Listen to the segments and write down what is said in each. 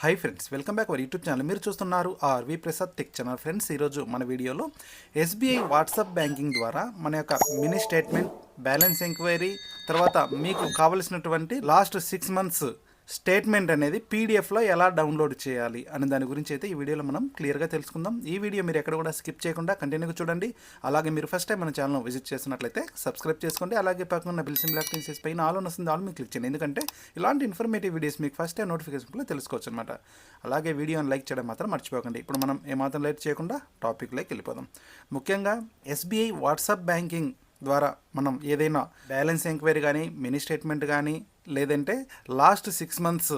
Hi friends, welcome back our YouTube channel. మీరు చూస్తున్నారు R V Prasad tech channel. Friends, ఈరోజు మన వీడియోలో ఎస్బీఐ వాట్సాప్ బ్యాంకింగ్ ద్వారా మన యొక్క మినీ స్టేట్మెంట్, బ్యాలెన్స్ ఎంక్వైరీ, తర్వాత మీకు కావలసినటువంటి లాస్ట్ 6 months స్టేట్మెంట్ అనేది పీడిఎఫ్లో ఎలా డౌన్లోడ్ చేయాలి అనే దాని గురించి అయితే ఈ వీడియోలో మనం క్లియర్గా తెలుసుకుందాం. ఈ వీడియో మీరు ఎక్కడ కూడా స్కిప్ చేయకుండా కంటిన్యూగా చూడండి. అలాగే మీరు ఫస్ట్ టైం మన ఛానల్ విజిట్ చేస్తున్నట్లయితే సబ్స్క్రైబ్ చేసుకోండి. అలాగే పక్కన బిల్ సింబల్ యాక్టింగ్ చేసి పైన ఆల్ వస్తుంది, ఆల్ మీకు క్లిక్ చేయండి. ఎందుకంటే ఇలాంటి ఇన్ఫర్మేటివ్ వీడియోస్ మీకు ఫస్ట్ టైం నోటిఫికేషన్లో తెలుసుకోవచ్చు అనమాట. అలాగే వీడియోని లైక్ చేయడం మాత్రం మర్చిపోకండి. ఇప్పుడు మనం ఏమాత్రం లేట్ చేయకుండా టాపిక్లోకి వెళ్ళిపోదాం. ముఖ్యంగా ఎస్బీఐ వాట్సాప్ బ్యాంకింగ్ ద్వారా మనం ఏదైనా బ్యాలెన్స్ ఎంక్వైరీ కానీ, మినీ స్టేట్మెంట్ కానీ, లేదంటే లాస్ట్ 6 months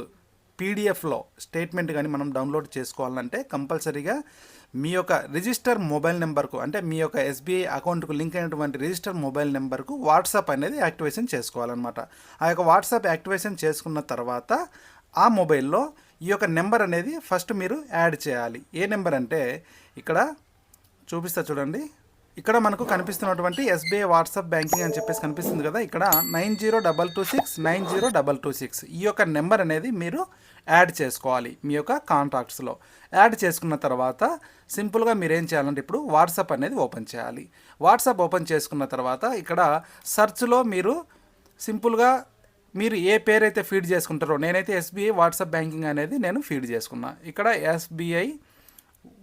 పీడిఎఫ్లో స్టేట్మెంట్ కానీ మనం డౌన్లోడ్ చేసుకోవాలంటే కంపల్సరీగా మీ యొక్క రిజిస్టర్ మొబైల్ నెంబర్కు, అంటే మీ యొక్క ఎస్బీఐ అకౌంట్కు లింక్ అయినటువంటి రిజిస్టర్ మొబైల్ నెంబర్కు వాట్సాప్ అనేది యాక్టివేషన్ చేసుకోవాలన్నమాట. ఆ యొక్క వాట్సాప్ యాక్టివేషన్ చేసుకున్న తర్వాత ఆ మొబైల్లో ఈ యొక్క నెంబర్ అనేది ఫస్ట్ మీరు యాడ్ చేయాలి. ఏ నెంబర్ అంటే ఇక్కడ చూపిస్తా చూడండి. ఇక్కడ మనకు కనిపిస్తున్నటువంటి ఎస్బీఐ వాట్సాప్ బ్యాంకింగ్ అని చెప్పేసి కనిపిస్తుంది కదా, ఇక్కడ 9022690226 ఈ యొక్క నెంబర్ అనేది మీరు యాడ్ చేసుకోవాలి మీ యొక్క కాంటాక్ట్స్లో. యాడ్ చేసుకున్న తర్వాత సింపుల్గా మీరు ఏం చేయాలంటే ఇప్పుడు వాట్సాప్ అనేది ఓపెన్ చేయాలి. వాట్సాప్ ఓపెన్ చేసుకున్న తర్వాత ఇక్కడ సెర్చ్లో మీరు సింపుల్గా మీరు ఏ పేరైతే ఫీడ్ చేసుకుంటారో, నేనైతే ఎస్బీఐ వాట్సాప్ బ్యాంకింగ్ అనేది నేను ఫీడ్ చేసుకున్నా. ఇక్కడ ఎస్బీఐ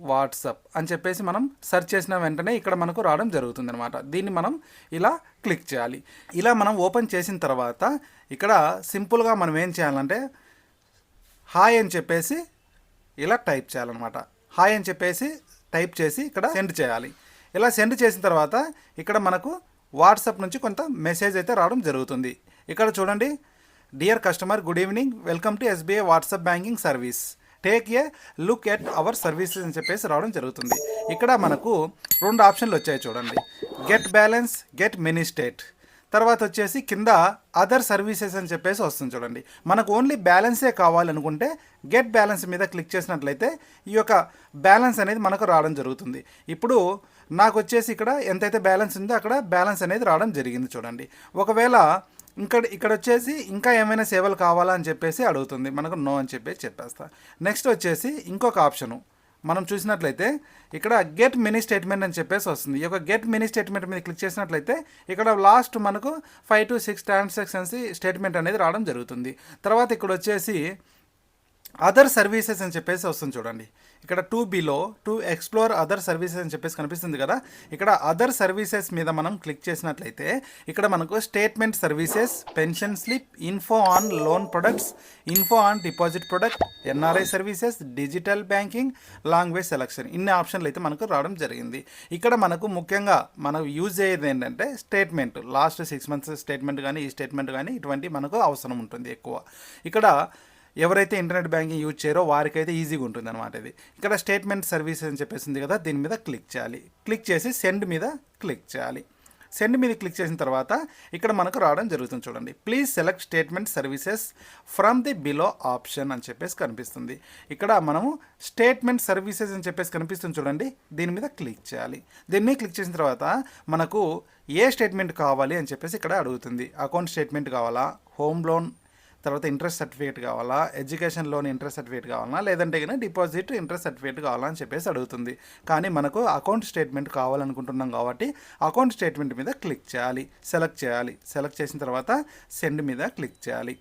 వాట్సాప్ అని చెప్పేసి మనం సెర్చ్ చేసిన వెంటనే ఇక్కడ మనకు రావడం జరుగుతుంది అనమాట. దీన్ని మనం ఇలా క్లిక్ చేయాలి. ఇలా మనం ఓపెన్ చేసిన తర్వాత ఇక్కడ సింపుల్గా మనం ఏం చేయాలంటే హాయ్ అని చెప్పేసి ఇలా టైప్ చేయాలన్నమాట. హాయ్ అని చెప్పేసి టైప్ చేసి ఇక్కడ సెండ్ చేయాలి. ఇలా సెండ్ చేసిన తర్వాత ఇక్కడ మనకు వాట్సాప్ నుంచి కొంత మెసేజ్ అయితే రావడం జరుగుతుంది. ఇక్కడ చూడండి, dear customer, good evening, welcome to SBI WhatsApp banking service, take a look at our services అని చెప్పేసి రావడం జరుగుతుంది. ఇక్కడ మనకు 2 ఆప్షన్లు వచ్చాయి చూడండి, get balance, get mini state. తర్వాత వచ్చేసి కింద అదర్ సర్వీసెస్ అని చెప్పేసి వస్తుంది చూడండి. మనకు ఓన్లీ బ్యాలెన్సే కావాలనుకుంటే గెట్ బ్యాలెన్స్ మీద క్లిక్ చేసినట్లయితే ఈ యొక్క బ్యాలెన్స్ అనేది మనకు రావడం జరుగుతుంది. ఇప్పుడు నాకు వచ్చేసి ఇక్కడ ఎంతైతే బ్యాలెన్స్ ఉందో అక్కడ బ్యాలెన్స్ అనేది రావడం జరిగింది చూడండి. ఒకవేళ ఇక్కడ వచ్చేసి ఇంకా ఏమైనా సేవలు కావాలా అని చెప్పేసి అడుగుతుంది, మనకు నో అని చెప్పేసి చెప్పేస్తా. నెక్స్ట్ వచ్చేసి ఇంకొక ఆప్షను మనం చూసినట్లయితే ఇక్కడ గెట్ మినీ స్టేట్మెంట్ అని చెప్పేసి వస్తుంది. ఈ యొక్క గెట్ మినీ స్టేట్మెంట్ మీద క్లిక్ చేసినట్లయితే ఇక్కడ లాస్ట్ మనకు 5 to 6 ట్రాన్సాక్షన్స్ స్టేట్మెంట్ అనేది రావడం జరుగుతుంది. తర్వాత ఇక్కడ వచ్చేసి అదర్ సర్వీసెస్ అని చెప్పేసి వస్తుంది చూడండి. ఇక్కడ 2Bలో టు ఎక్స్ప్లోర్ అదర్ సర్వీసెస్ అని చెప్పేసి కనిపిస్తుంది కదా. ఇక్కడ అదర్ సర్వీసెస్ మీద మనం క్లిక్ చేసినట్లయితే ఇక్కడ మనకు statement services, pension slip, info on loan products, info on deposit product, NRI services, digital banking, language selection, ఇన్ని ఆప్షన్లు అయితే మనకు రావడం జరిగింది. ఇక్కడ మనకు ముఖ్యంగా మనం యూజ్ అయ్యేది ఏంటంటే స్టేట్మెంట్, లాస్ట్ 6 months స్టేట్మెంట్ కానీ, ఈ స్టేట్మెంట్ కానీ, ఇటువంటి మనకు అవసరం ఉంటుంది ఎక్కువ. ఇక్కడ ఎవరైతే ఇంటర్నెట్ బ్యాంకింగ్ యూజ్ చేయరో వారికైతే ఈజీగా ఉంటుంది అనమాట ఇది. ఇక్కడ స్టేట్మెంట్ సర్వీసెస్ అని చెప్పేసింది కదా, దీని మీద క్లిక్ చేయాలి. క్లిక్ చేసి సెండ్ మీద క్లిక్ చేయాలి. సెండ్ మీద క్లిక్ చేసిన తర్వాత ఇక్కడ మనకు రావడం జరుగుతుంది చూడండి, please select statement services from the below option అని చెప్పేసి కనిపిస్తుంది. ఇక్కడ మనము స్టేట్మెంట్ సర్వీసెస్ అని చెప్పేసి కనిపిస్తుంది చూడండి, దీని మీద క్లిక్ చేయాలి. దీన్ని క్లిక్ చేసిన తర్వాత మనకు ఏ స్టేట్మెంట్ కావాలి అని చెప్పేసి ఇక్కడ అడుగుతుంది. అకౌంట్ స్టేట్మెంట్ కావాలా, హోమ్ లోన్ తర్వాత ఇంట్రెస్ట్ సర్టిఫికేట్ కావాలా, ఎడ్యుకేషన్ లోన్ ఇంట్రెస్ట్ సర్టిఫికేట్ కావాలా, లేదంటే కానీ డిపాజిట్ ఇంట్రెస్ట్ సర్టిఫికేట్ కావాలా అని చెప్పేసి అడుగుతుంది. కానీ మనకు అకౌంట్ స్టేట్మెంట్ కావాలనుకుంటున్నాం కాబట్టి అకౌంట్ స్టేట్మెంట్ మీద క్లిక్ చేయాలి, సెలెక్ట్ చేయాలి. సెలెక్ట్ చేసిన తర్వాత సెండ్ మీద క్లిక్ చేయాలి.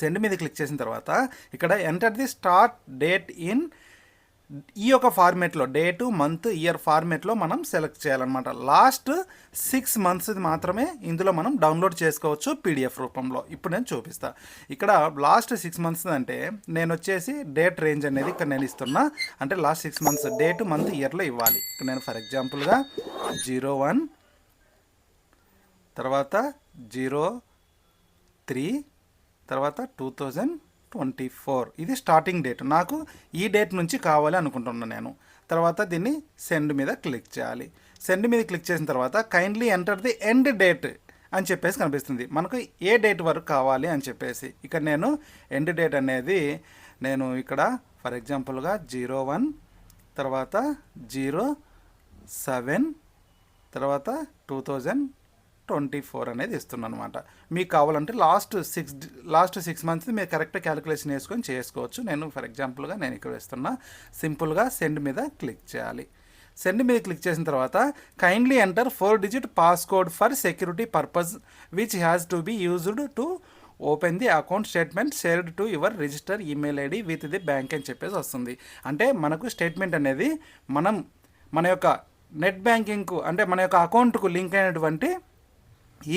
సెండ్ మీద క్లిక్ చేసిన తర్వాత ఇక్కడ enter the start date in ఈ యొక్క ఫార్మేట్లో, డేటు, మంత్, ఇయర్ ఫార్మేట్లో మనం సెలెక్ట్ చేయాలన్నమాట. లాస్ట్ 6 months మాత్రమే ఇందులో మనం డౌన్లోడ్ చేసుకోవచ్చు పీడిఎఫ్ రూపంలో. ఇప్పుడు నేను చూపిస్తా. ఇక్కడ లాస్ట్ 6 months అంటే నేను వచ్చేసి డేట్ రేంజ్ అనేది ఇక్కడ నేను ఇస్తున్నా, అంటే లాస్ట్ 6 months డేటు, మంత్, ఇయర్లో ఇవ్వాలి. ఇక్కడ నేను ఫర్ ఎగ్జాంపుల్గా 01, తర్వాత 03, తర్వాత 2024 ఇది స్టార్టింగ్ డేట్. నాకు ఈ డేట్ నుంచి కావాలి అనుకుంటున్నాను నేను. తర్వాత దీన్ని సెండ్ మీద క్లిక్ చేయాలి. సెండ్ మీద క్లిక్ చేసిన తర్వాత kindly enter the end date అని చెప్పేసి కనిపిస్తుంది, మనకు ఏ డేట్ వరకు కావాలి అని చెప్పేసి. ఇక్కడ నేను ఎండ్ డేట్ అనేది నేను ఇక్కడ ఫర్ ఎగ్జాంపుల్గా 01, తర్వాత 07, తర్వాత 24 అనేది ఇస్తున్నాను అనమాట. మీకు కావాలంటే లాస్ట్ 6 మంత్స్ మీరు కరెక్ట్ క్యాలిక్యులేషన్ వేసుకొని చేసుకోవచ్చు. నేను ఫర్ ఎగ్జాంపుల్గా నేను ఇక్కడ వేస్తున్నా. సింపుల్గా సెండ్ మీద క్లిక్ చేయాలి. సెండ్ మీద క్లిక్ చేసిన తర్వాత kindly enter 4 digit passcode for security purpose which has to be used to open the account statement shared to your register email ID with the bank అని చెప్పేసి వస్తుంది. అంటే మనకు స్టేట్మెంట్ అనేది మన యొక్క నెట్ బ్యాంకింగ్కు అంటే మన యొక్క అకౌంట్కు లింక్ అయినటువంటి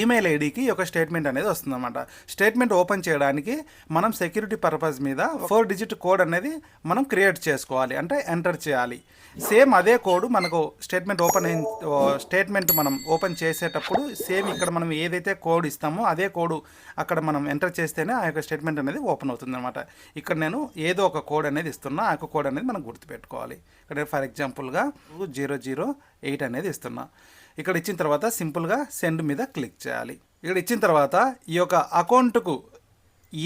ఈమెయిల్ ఐడికి ఒక స్టేట్మెంట్ అనేది వస్తుందన్నమాట. స్టేట్మెంట్ ఓపెన్ చేయడానికి మనం సెక్యూరిటీ పర్పస్ మీద 4 డిజిట్ కోడ్ అనేది మనం క్రియేట్ చేసుకోవాలి, అంటే ఎంటర్ చేయాలి. సేమ్ అదే కోడ్ మనకు స్టేట్మెంట్ మనం ఓపెన్ చేసేటప్పుడు సేమ్ ఇక్కడ మనం ఏదైతే కోడ్ ఇస్తామో అదే కోడ్ అక్కడ మనం ఎంటర్ చేస్తేనే ఆ యొక్క స్టేట్మెంట్ అనేది ఓపెన్ అవుతుంది అనమాట. ఇక్కడ నేను ఏదో ఒక కోడ్ అనేది ఇస్తున్నా, ఆ యొక్క కోడ్ అనేది మనం గుర్తుపెట్టుకోవాలి. ఇక్కడ ఫర్ ఎగ్జాంపుల్గా 008 అనేది ఇస్తున్నా. ఇక్కడ ఇచ్చిన తర్వాత సింపుల్గా సెండ్ మీద క్లిక్ చేయాలి. ఇక్కడ ఇచ్చిన తర్వాత ఈ యొక్క అకౌంట్కు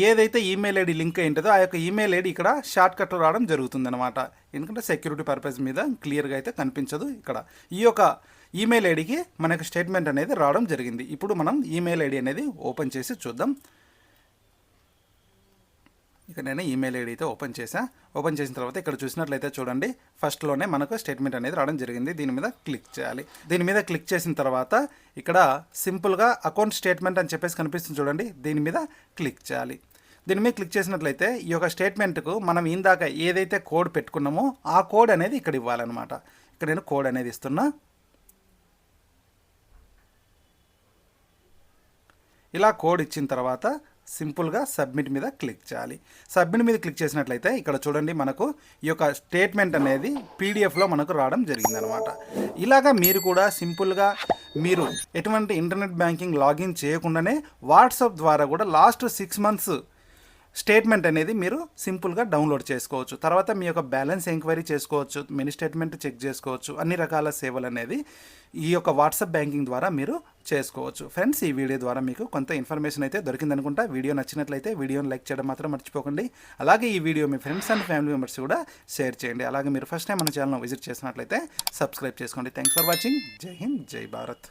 ఏదైతే ఈమెయిల్ ఐడి లింక్ అయింటుందో ఆ యొక్క ఈమెయిల్ ఐడి ఇక్కడ షార్ట్ కట్ రావడం జరుగుతుంది అనమాట. ఎందుకంటే సెక్యూరిటీ పర్పస్ మీద క్లియర్గా అయితే కనిపించదు. ఇక్కడ ఈ యొక్క ఈమెయిల్ ఐడికి మనకు స్టేట్మెంట్ అనేది రావడం జరిగింది. ఇప్పుడు మనం ఈమెయిల్ ఐడి అనేది ఓపెన్ చేసి చూద్దాం. ఇక నేను ఈమెయిల్ ఐడి అయితే ఓపెన్ చేసిన తర్వాత ఇక్కడ చూసినట్లయితే చూడండి, ఫస్ట్లోనే మనకు స్టేట్మెంట్ అనేది రావడం జరిగింది. దీని మీద క్లిక్ చేయాలి. దీని మీద క్లిక్ చేసిన తర్వాత ఇక్కడ సింపుల్గా అకౌంట్ స్టేట్మెంట్ అని చెప్పేసి కనిపిస్తుంది చూడండి, దీని మీద క్లిక్ చేయాలి. దీని మీద క్లిక్ చేసినట్లయితే ఈ యొక్క స్టేట్మెంట్కు మనం ఇందాక ఏదైతే కోడ్ పెట్టుకున్నామో ఆ కోడ్ అనేది ఇక్కడ ఇవ్వాలన్నమాట. ఇక్కడ నేను కోడ్ అనేది ఇస్తున్నా. ఇలా కోడ్ ఇచ్చిన తర్వాత సింపుల్గా సబ్మిట్ మీద క్లిక్ చేయాలి. సబ్మిట్ మీద క్లిక్ చేసినట్లయితే ఇక్కడ చూడండి మనకు ఈ యొక్క స్టేట్మెంట్ అనేది పీడిఎఫ్లో మనకు రావడం జరిగిందనమాట. ఇలాగా మీరు కూడా సింపుల్గా మీరు ఎటువంటి ఇంటర్నెట్ బ్యాంకింగ్ లాగిన్ చేయకుండానే వాట్సాప్ ద్వారా కూడా లాస్ట్ 6 మంత్స్ స్టేట్మెంట్ అనేది మీరు సింపుల్గా డౌన్లోడ్ చేసుకోవచ్చు. తర్వాత మీ యొక్క బ్యాలెన్స్ ఎంక్వైరీ చేసుకోవచ్చు, మినీ స్టేట్మెంట్ చెక్ చేసుకోవచ్చు. అన్ని రకాల సేవలు అనేది ఈ యొక్క వాట్సాప్ బ్యాంకింగ్ ద్వారా మీరు చేసుకోవచ్చు. ఫ్రెండ్స్, ఈ వీడియో ద్వారా మీకు కొంత ఇన్ఫర్మేషన్ అయితే దొరికిందనుకుంటా. వీడియో నచ్చినట్లయితే వీడియోని లైక్ చేయడం మాత్రం మర్చిపోకండి. అలాగే ఈ video me friends and family members కూడా షేర్ చేయండి. అలాగే మీరు ఫస్ట్ టైం మన ఛానల్ విజిట్ చేసినట్లయితే సబ్స్క్రైబ్ చేసుకోండి. Thanks for watching. జై హింద్, జై భారత్.